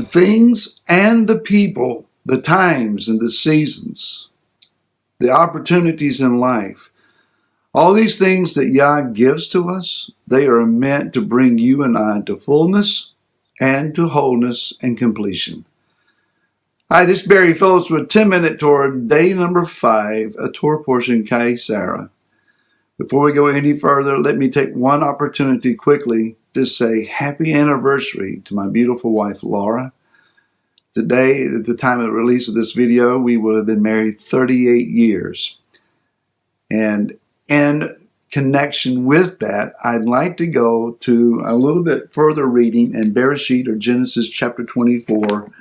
things and the people, the times and the seasons, the opportunities in life, all these things that Yah gives to us, they are meant to bring you and I to fullness and to wholeness and completion. Hi, this is Barry Phillips with 10-Minute Torah, day number 5, a Torah portion, Chayei. Before we go any further, let me take one opportunity quickly to say happy anniversary to my beautiful wife, Laura. Today, at the time of the release of this video, we will have been married 38 years. And in connection with that, I'd like to go to a little bit further reading in Bereshit, or Genesis chapter 24,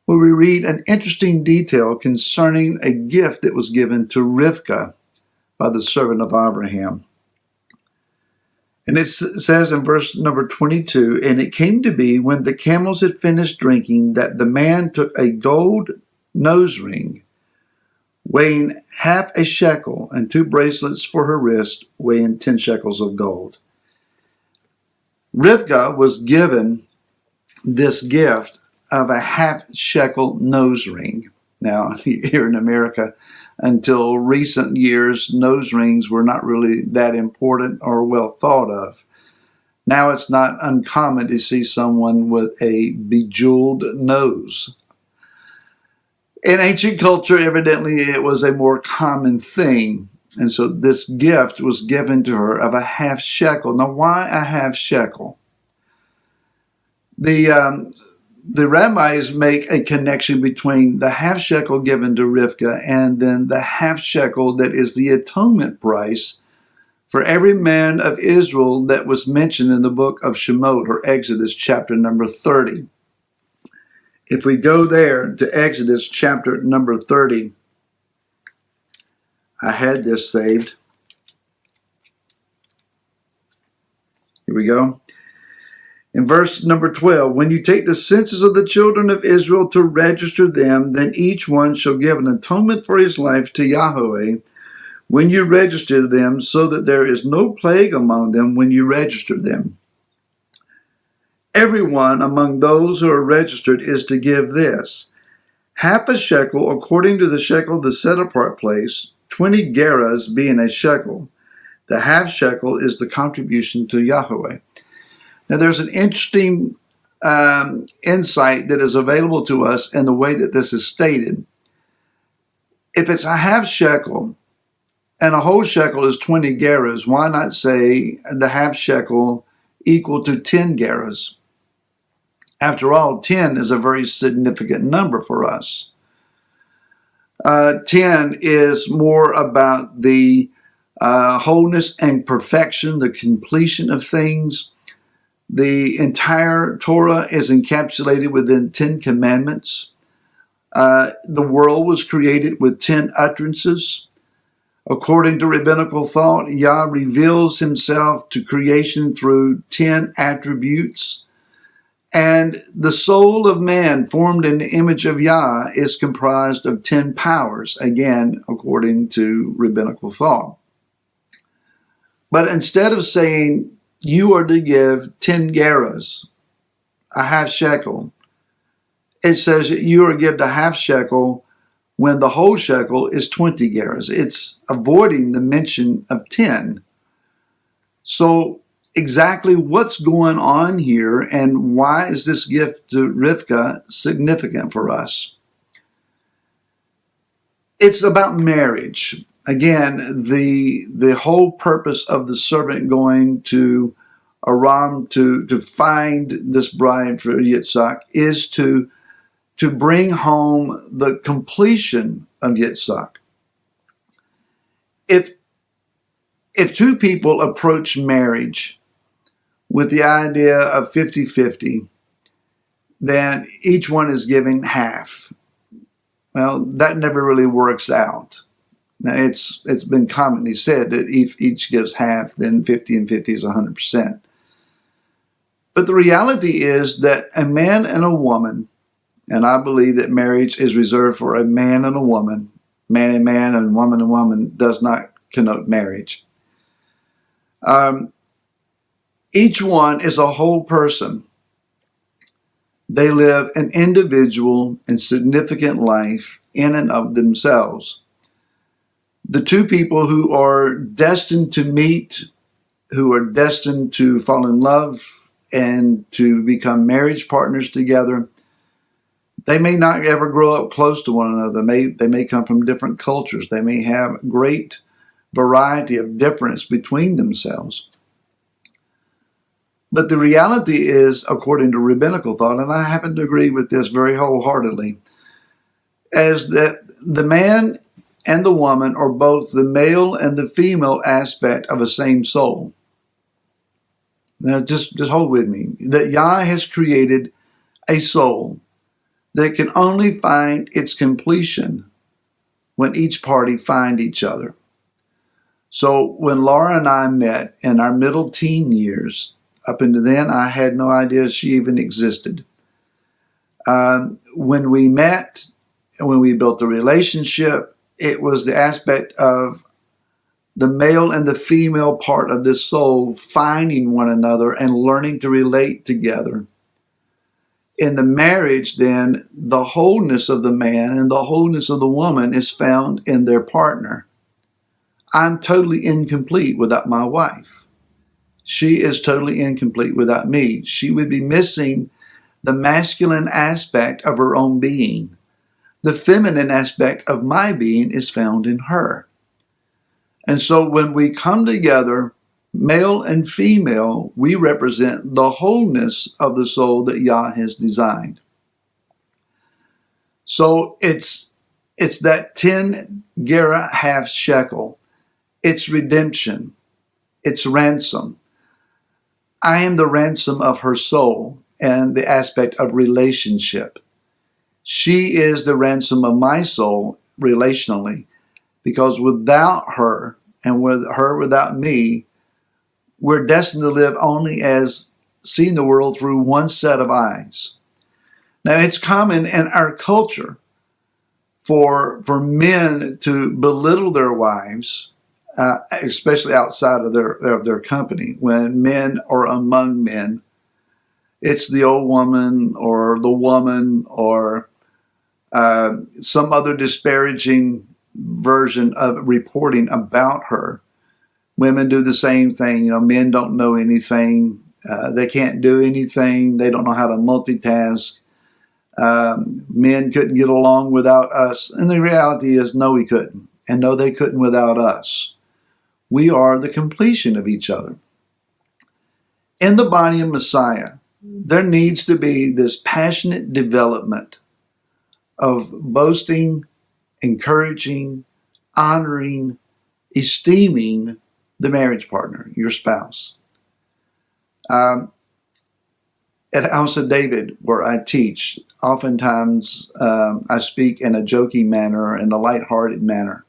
where we read an interesting detail concerning a gift that was given to Rivkah by the servant of Abraham. And it says in verse number 22, "And it came to be when the camels had finished drinking that the man took a gold nose ring weighing half a shekel and 2 bracelets for her wrist weighing 10 shekels of gold." Rivkah was given this gift of a half shekel nose ring. Now, here in America, until recent years, nose rings were not really that important or well thought of. Now it's not uncommon to see someone with a bejeweled nose. In ancient culture, evidently, it was a more common thing. And so this gift was given to her of a half shekel. Now, why a half shekel? The rabbis make a connection between the half shekel given to Rivkah and then the half shekel that is the atonement price for every man of Israel that was mentioned in the book of Shemot, or Exodus chapter number 30. If we go there to Exodus chapter number 30, I had this saved. Here we go. In verse number 12, "When you take the census of the children of Israel to register them, then each one shall give an atonement for his life to Yahweh when you register them, so that there is no plague among them when you register them. Everyone among those who are registered is to give this: half a shekel according to the shekel of the set-apart place, 20 gerahs being a shekel. The half shekel is the contribution to Yahweh." Now, there's an interesting insight that is available to us in the way that this is stated. If it's a half shekel and a whole shekel is 20 gerahs, why not say the half shekel equal to 10 gerahs? After all, 10 is a very significant number for us. 10 is more about the wholeness and perfection, the completion of things. The entire Torah is encapsulated within 10 commandments. The world was created with 10 utterances. According to rabbinical thought, Yah reveals himself to creation through 10 attributes. And the soul of man, formed in the image of Yah, is comprised of 10 powers, again, according to rabbinical thought. But instead of saying, you are to give 10 gerahs, a half shekel, it says that you are to give the half shekel when the whole shekel is 20 gerahs. It's avoiding the mention of 10. So exactly what's going on here, and why is this gift to Rivkah significant for us? It's about marriage. Again, the whole purpose of the servant going to Aram to find this bride for Yitzhak is to bring home the completion of Yitzhak. If two people approach marriage with the idea of 50-50, then each one is giving half. Well, that never really works out. Now, it's been commonly said that if each gives half, then 50 and 50 is 100%. But the reality is that a man and a woman, and I believe that marriage is reserved for a man and a woman, man and woman does not connote marriage. Each one is a whole person. They live an individual and significant life in and of themselves. The two people who are destined to meet, who are destined to fall in love and to become marriage partners together, they may not ever grow up close to one another. They may come from different cultures. They may have great variety of difference between themselves. But the reality is, according to rabbinical thought, and I happen to agree with this very wholeheartedly, is that the man and the woman are both the male and the female aspect of a same soul. Now, just hold with me. That Yah has created a soul that can only find its completion when each party find each other. So when Laura and I met in our middle teen years, up until then, I had no idea she even existed. When we met, when we built a relationship, it was the aspect of the male and the female part of this soul finding one another and learning to relate together. In the marriage, then, the wholeness of the man and the wholeness of the woman is found in their partner. I'm totally incomplete without my wife. She is totally incomplete without me. She would be missing the masculine aspect of her own being. The feminine aspect of my being is found in her. And so when we come together, male and female, we represent the wholeness of the soul that Yah has designed. So it's that 10 gerah half shekel. It's redemption. It's ransom. I am the ransom of her soul and the aspect of relationship. She is the ransom of my soul relationally, because without her and with her without me, we're destined to live only as seeing the world through one set of eyes. Now, it's common in our culture for men to belittle their wives, especially outside of their company. When men are among men, it's the old woman or the woman or some other disparaging version of reporting about her. Women do the same thing. Men don't know anything. They can't do anything. They don't know how to multitask. Men couldn't get along without us. And the reality is, no, we couldn't. And no, they couldn't without us. We are the completion of each other. In the body of Messiah, there needs to be this passionate development of boasting, encouraging, honoring, esteeming the marriage partner, your spouse. At House of David, where I teach, oftentimes I speak in a joking manner, in a lighthearted manner,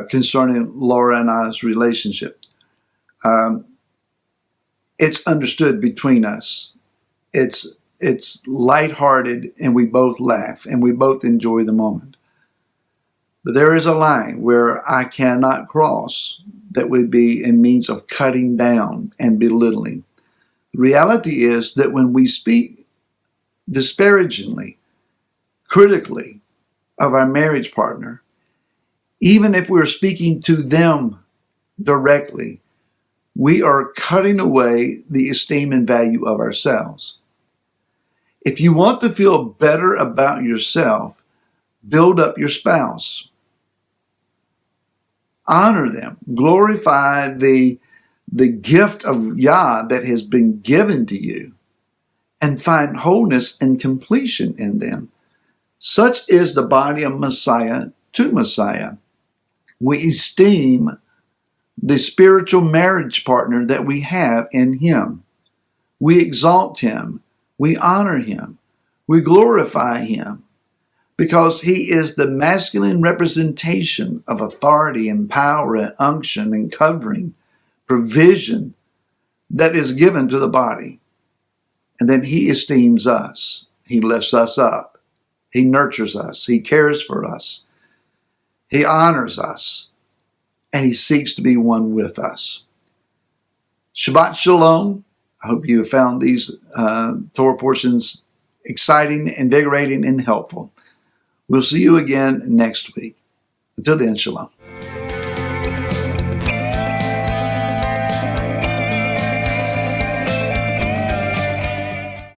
concerning Laura and I's relationship. It's understood between us. It's lighthearted, and we both laugh, and we both enjoy the moment. But there is a line where I cannot cross that would be a means of cutting down and belittling. The reality is that when we speak disparagingly, critically of our marriage partner, even if we're speaking to them directly, we are cutting away the esteem and value of ourselves. If you want to feel better about yourself, build up your spouse. Honor them. Glorify the gift of Yah that has been given to you, and find wholeness and completion in them. Such is the body of Messiah to Messiah. We esteem the spiritual marriage partner that we have in Him. We exalt Him. We honor Him. We glorify Him, because He is the masculine representation of authority and power and unction and covering, provision that is given to the body. And then He esteems us. He lifts us up. He nurtures us. He cares for us. He honors us. And He seeks to be one with us. Shabbat Shalom. I hope you have found these Torah portions exciting, invigorating, and helpful. We'll see you again next week. Until then, shalom.